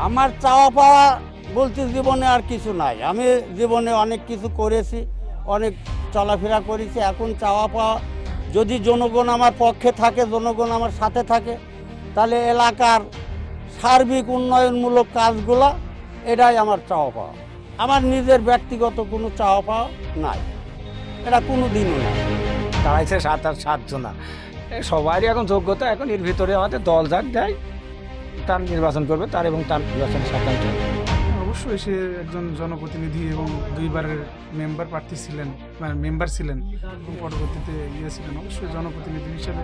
আমার চাওয়া পাওয়া বলতে জীবনে আর কিছু নাই। আমি জীবনে অনেক কিছু করেছি, অনেক চলাফেরা করেছি। এখন চাওয়া পাওয়া যদি জনগণ আমার পক্ষে থাকে, জনগণ আমার সাথে থাকে, তাহলে এলাকার সার্বিক উন্নয়নমূলক কাজগুলো, এটাই আমার চাওয়া পাওয়া। আমার নিজের ব্যক্তিগত কোনো চাওয়া পাওয়া নাই, এটা কোনো দিনও নাই। দাঁড়াইছে 7 জনা, সবারই এখন যোগ্যতা। এখন এর ভিতরে আমাদের দল যাক দেয়, তার নির্বাচন করবে, তার এবং তার নির্বাচন সাধারণ। অবশ্যই সে একজন জনপ্রতিনিধি এবং 2বারের মেম্বার প্রার্থী ছিলেন, মানে মেম্বার ছিলেন এবং পরবর্তীতে ছিলেন। অবশ্যই জনপ্রতিনিধি হিসেবে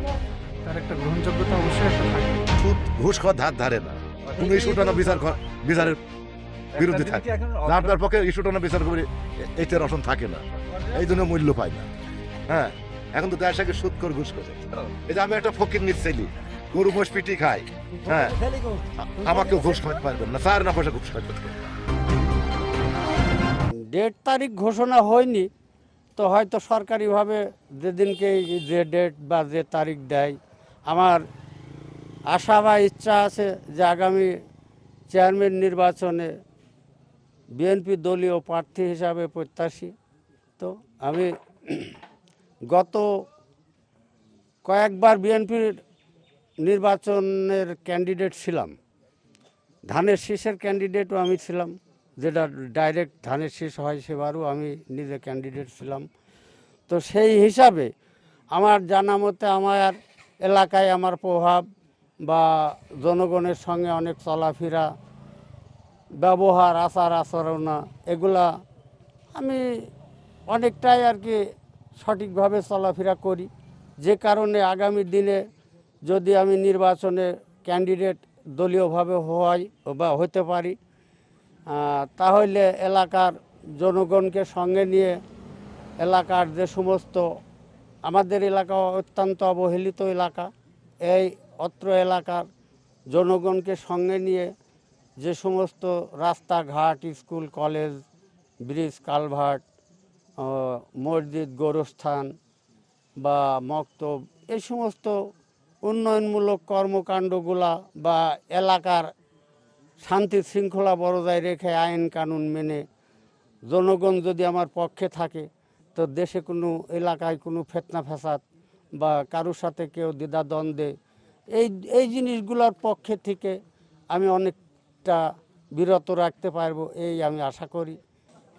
তার একটা গ্রহণযোগ্যতা অবশ্যই একটা থাকে। সুদ ঘুষ খাওয়ার ধার ধারে না, কোনো ইস্যুটা না বিচারের বিরুদ্ধে থাকে। আপনার পক্ষে ইস্যুটা না বিচার করে এইটার অপশন থাকে না, এই জন্য মূল্য পায় না। হ্যাঁ, এখন তো দেশ আগে সুদ করে ঘুষ করে। এই যে আমি একটা ফকির নিচ্ছি, গরু মোষ পিটি খাই, হ্যাঁ, আমাকেও ঘুষ খাওয়াতে পারবেন না, 4 না পয়সা ঘুষ খাওয়াতে পারবেন না। ডেট তারিখ ঘোষণা হয়নি, তো হয়তো সরকারিভাবে যেদিনকে যে ডেট বা যে তারিখ দেয়, আমার আশা বা ইচ্ছা আছে যে আগামী চেয়ারম্যান নির্বাচনে বিএনপি দলীয় প্রার্থী হিসাবে প্রত্যাশী। তো আমি গত কয়েকবার বিএনপির নির্বাচনের ক্যান্ডিডেট ছিলাম, ধানের শীষের ক্যান্ডিডেটও আমি ছিলাম, যেটা ডাইরেক্ট ধানের শীষ হয় সেবারও আমি নিজে ক্যান্ডিডেট ছিলাম। তো সেই হিসাবে আমার জানা মতে আমার এলাকায় আমার প্রভাব বা জনগণের সঙ্গে অনেক চলাফেরা, ব্যবহার, আচার আচরণা, এগুলা আমি অনেকটাই আর কি সঠিকভাবে চলাফেরা করি, যে কারণে আগামী দিনে যদি আমি নির্বাচনে ক্যান্ডিডেট দলীয়ভাবে হই বা হতে পারি, তাহলে এলাকার জনগণকে সঙ্গে নিয়ে এলাকার যে সমস্ত, আমাদের এলাকা অত্যন্ত অবহেলিত এলাকা, এই অত্র এলাকার জনগণকে সঙ্গে নিয়ে যে সমস্ত রাস্তাঘাট, স্কুল, কলেজ, ব্রিজ, কালভার্ট, মসজিদ, গোরস্থান বা মক্তব, এই সমস্ত উন্নয়নমূলক কর্মকাণ্ডগুলা বা এলাকার শান্তি শৃঙ্খলা বজায় রেখে আইন কানুন মেনে জনগণ যদি আমার পক্ষে থাকে, তো দেশে কোনো এলাকায় কোনো ফেতনা ফ্যাসাদ বা কারোর সাথে কেউ দ্বিধাদ্বন্দ্বে, এই জিনিসগুলোর পক্ষে থেকে আমি অনেকটা বিরত রাখতে পারবো, এই আমি আশা করি।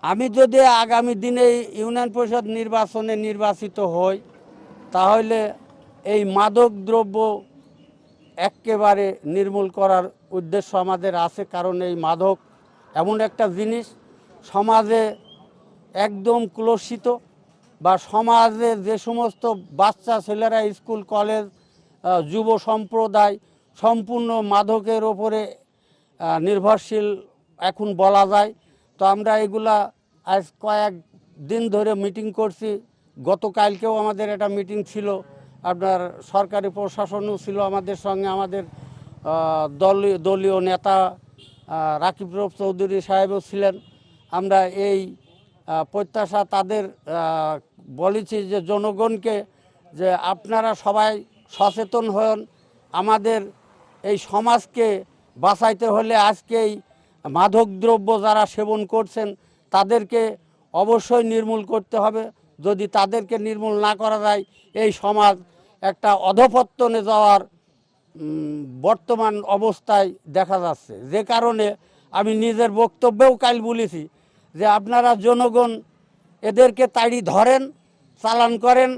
আমি যদি আগামী দিনে ইউনিয়ন পরিষদ নির্বাচনে নির্বাচিত হই, তাহলে এই মাদক দ্রব্য একেবারে নির্মূল করার উদ্দেশ্য আমাদের আছে। কারণ এই মাদক এমন একটা জিনিস সমাজে একদম কলুষিত, বা সমাজে যে সমস্ত বাচ্চা ছেলেরা স্কুল কলেজ, যুব সম্প্রদায় সম্পূর্ণ মাদকের ওপরে নির্ভরশীল এখন বলা যায়। তো আমরা এগুলা আজ কয়েক দিন ধরে মিটিং করছি, গতকালকেও আমাদের একটা মিটিং ছিল, আপনার সরকারি প্রশাসনও ছিল আমাদের সঙ্গে, আমাদের দলীয় নেতা রাকিব রফ চৌধুরী সাহেবও ছিলেন। আমরা এই প্রত্যাশা তাদের বলেছি যে জনগণকে, যে আপনারা সবাই সচেতন হন, আমাদের এই সমাজকে বাঁচাইতে হলে আজকেই মাদকদ্রব্য যারা সেবন করছেন তাদেরকে অবশ্যই নির্মূল করতে হবে। যদি তাদেরকে নির্মূল না করা যায়, এই সমাজ একটা অধঃপতনে যাওয়ার বর্তমান অবস্থায় দেখা যাচ্ছে। যে কারণে আমি নিজের বক্তব্যেও কাল বলেছি যে আপনারা জনগণ এদেরকে তাড়ি ধরেন, চালান করেন,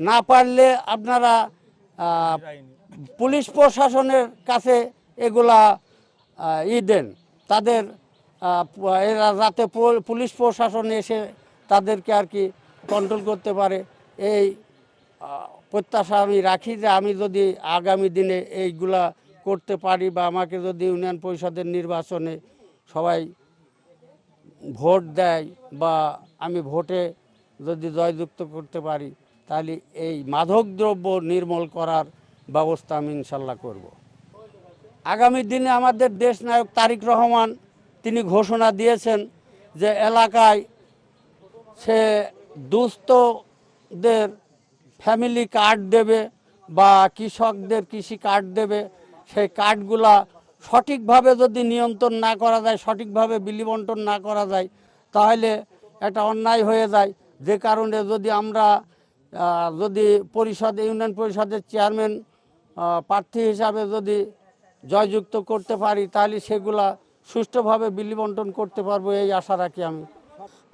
না পারলে আপনারা পুলিশ প্রশাসনের কাছে এগুলা দেন, তাদের এরা যাতে পুলিশ প্রশাসন এসে তাদেরকে আর কি কন্ট্রোল করতে পারে। এই প্রত্যাশা আমি রাখি যে আমি যদি আগামী দিনে এইগুলা করতে পারি, বা আমাকে যদি ইউনিয়ন পরিষদের নির্বাচনে সবাই ভোট দেয় বা আমি ভোটে যদি জয়যুক্ত করতে পারি, তাহলে এই মাদকদ্রব্য নির্মূল করার ব্যবস্থা আমি ইনশাল্লাহ করব। আগামী দিনে আমাদের দেশনায়ক তারেক রহমান তিনি ঘোষণা দিয়েছেন যে এলাকায় সে দুস্থদের ফ্যামিলি কার্ড দেবে বা কৃষকদের কৃষি কার্ড দেবে। সেই কার্ডগুলা সঠিকভাবে যদি নিয়ন্ত্রণ না করা যায়, সঠিকভাবে বিলি বন্টন না করা যায়, তাহলে একটা অন্যায় হয়ে যায়। যে কারণে যদি আমরা যদি ইউনিয়ন পরিষদের চেয়ারম্যান প্রার্থী হিসাবে যদি জয়যুক্ত করতে পারি, তাহলে সেগুলা সুষ্ঠুভাবে বিলি বন্টন করতে পারবো, এই আশা রাখি আমি।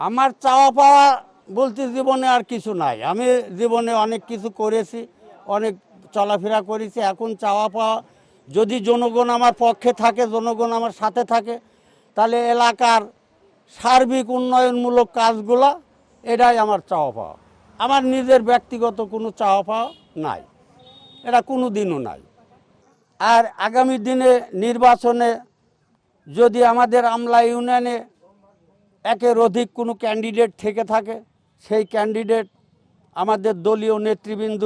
আমার চাওয়া পাওয়া বলতে জীবনে আর কিছু নাই। আমি জীবনে অনেক কিছু করেছি, অনেক চলাফেরা করেছি। এখন চাওয়া পাওয়া, যদি জনগণ আমার পক্ষে থাকে, জনগণ আমার সাথে থাকে, তাহলে এলাকার সার্বিক উন্নয়নমূলক কাজগুলা, এটাই আমার চাওয়া পাওয়া। আমার নিজের ব্যক্তিগত কোনো চাওয়া পাওয়া নাই, এটা কোনো দিনও নাই। আর আগামী দিনে নির্বাচনে যদি আমাদের আমলা ইউনিয়নে একের অধিক কোনো ক্যান্ডিডেট থেকে থাকে, সেই ক্যান্ডিডেট আমাদের দলীয় নেতৃবৃন্দ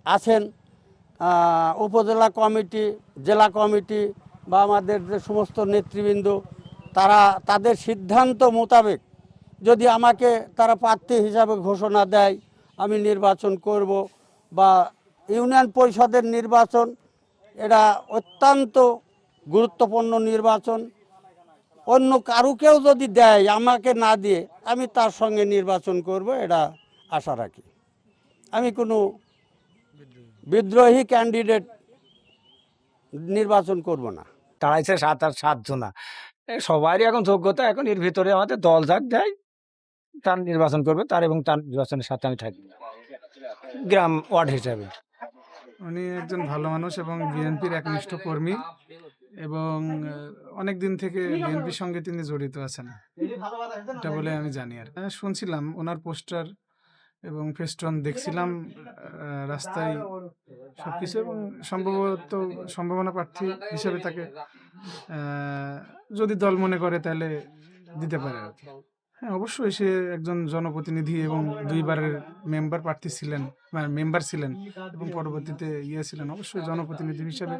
আছেন, উপজেলা কমিটি, জেলা কমিটি বা আমাদের যে সমস্ত নেতৃবৃন্দ, তারা তাদের সিদ্ধান্ত মোতাবেক যদি আমাকে তারা প্রার্থী হিসাবে ঘোষণা দেয়, আমি নির্বাচন করব। বা ইউনিয়ন পরিষদের নির্বাচন, এটা অত্যন্ত গুরুত্বপূর্ণ নির্বাচন। অন্য কারুকেও যদি দেয়, আমাকে না দিয়ে, আমি তার সঙ্গে নির্বাচন করব, এটা আশা রাখি। আমি কোনো বিদ্রোহী ক্যান্ডিডেট নির্বাচন করব না। দাঁড়াইছে 7 জনা, সবারই এখন যোগ্যতা, এখন এর ভিতরে আমাদের দল যাক দেয় তার নির্বাচন করবে, তার এবং তার নির্বাচনের সাথে আমি থাকবো গ্রাম ওয়ার্ড হিসাবে। উনি একজন ভালো মানুষ এবং বিএনপির একনিষ্ঠ কর্মী, এবং অনেক দিন থেকে বিএনপির সঙ্গে তিনি জড়িত আছেন, এটা বলে আমি জানি। আর শুনছিলাম ওনার পোস্টার এবং ফেস্টন দেখছিলাম রাস্তায় সবকিছু, এবং সম্ভাবনা প্রার্থী হিসেবে তাকে যদি দল মনে করে তাহলে দিতে পারে আর কি। হ্যাঁ, অবশ্যই সে একজন জনপ্রতিনিধি এবং 2বারের মেম্বার ছিলেন এবং পরবর্তীতে ছিলেন। অবশ্যই জনপ্রতিনিধি হিসেবে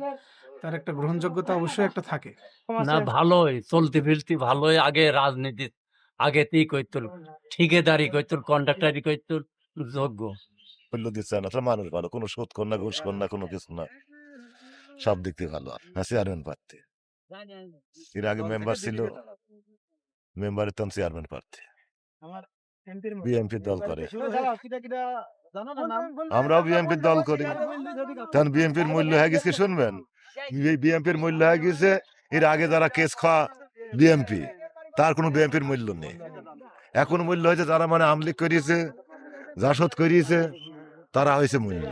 তার একটা গ্রহণযোগ্যতা অবশ্যই একটা থাকে। না, ভালোই চলতে ফিরতে ভালোই। আগে রাজনীতি আগেতেই করতুল, ঠিকাদারি করতুল, কন্ট্রাক্টারি করতুল, যোগ্য মূল্য দিচ্ছে না, তার মানুষ ভালো, কোনো সুদ কর না, ঘুষ কর না, কোনো কিছু না, সব দিক থেকে ভালো। হ্যাঁ, চেয়ারম্যান প্রার্থী, এর আগে মেম্বার ছিল, মেম্বারের তখন চেয়ারম্যান প্রার্থী, বিএনপির দল করে। আমরাও বিএনপির দল করি, তখন বিএনপির মূল্য হয়ে গেছে, শুনবেন, বিএনপির মূল্য হয়ে গেছে। এর আগে যারা কেস খাওয়া বিএনপি, তার কোনো বিএনপির মূল্য নেই। এখন মূল্য হয়েছে যারা মানে আমলিক করিয়েছে, জাসদ করিয়েছে, তারা হয়েছে মূল্য।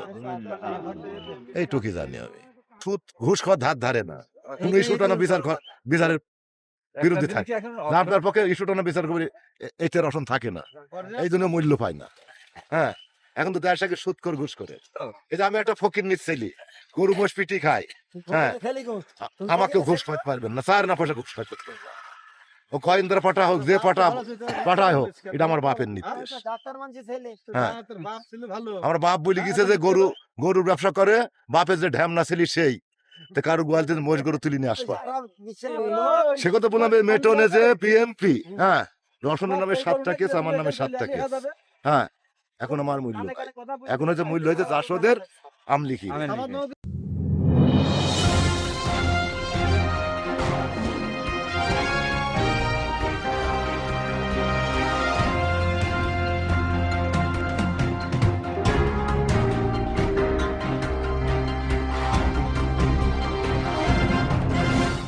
এইটুকুই জানি আমি। সুদ ঘুষ খাওয়া ধারে না, কোন ইস্যুটা না বিচারের বিরুদ্ধে থাকে। আপনার পক্ষে ইস্যুটা না বিচার করে এটার অপশন থাকে না, এই জন্য মূল্য পায় না। হ্যাঁ, এখন তো দেশ আগে সুদ করে ঘুষ করে। এই যে আমি একটা ফকির নিচ্ছি, গরু মোষ পিটি খাই, হ্যাঁ, আমাকেও ঘুষ খাওয়াতে পারবেন না, 4 পয়সা ঘুষ খাওয়াতে পারবেন না। ও কয়েন্দ্র পাঠা হোক, যে পাঠায় হোক, এটা আমার বাপের নির্দেশ। হ্যাঁ, আমার বাপ বলে গেছে যে গরুর ব্যবসা করে, বাপের যে ঢ্যামনা ছেলে সেই কারো গোয়াল থেকে মোষ গরু তুলে নিয়ে আসবা, সে কথা বললাম। মেটনে যে পিএমপি, হ্যাঁ, রসনের নামে 7টা কেস, আমার নামে 7টা কেস। হ্যাঁ, এখন আমার মূল্য, এখন হচ্ছে মূল্য হয়েছে জাসদের আমলিকি।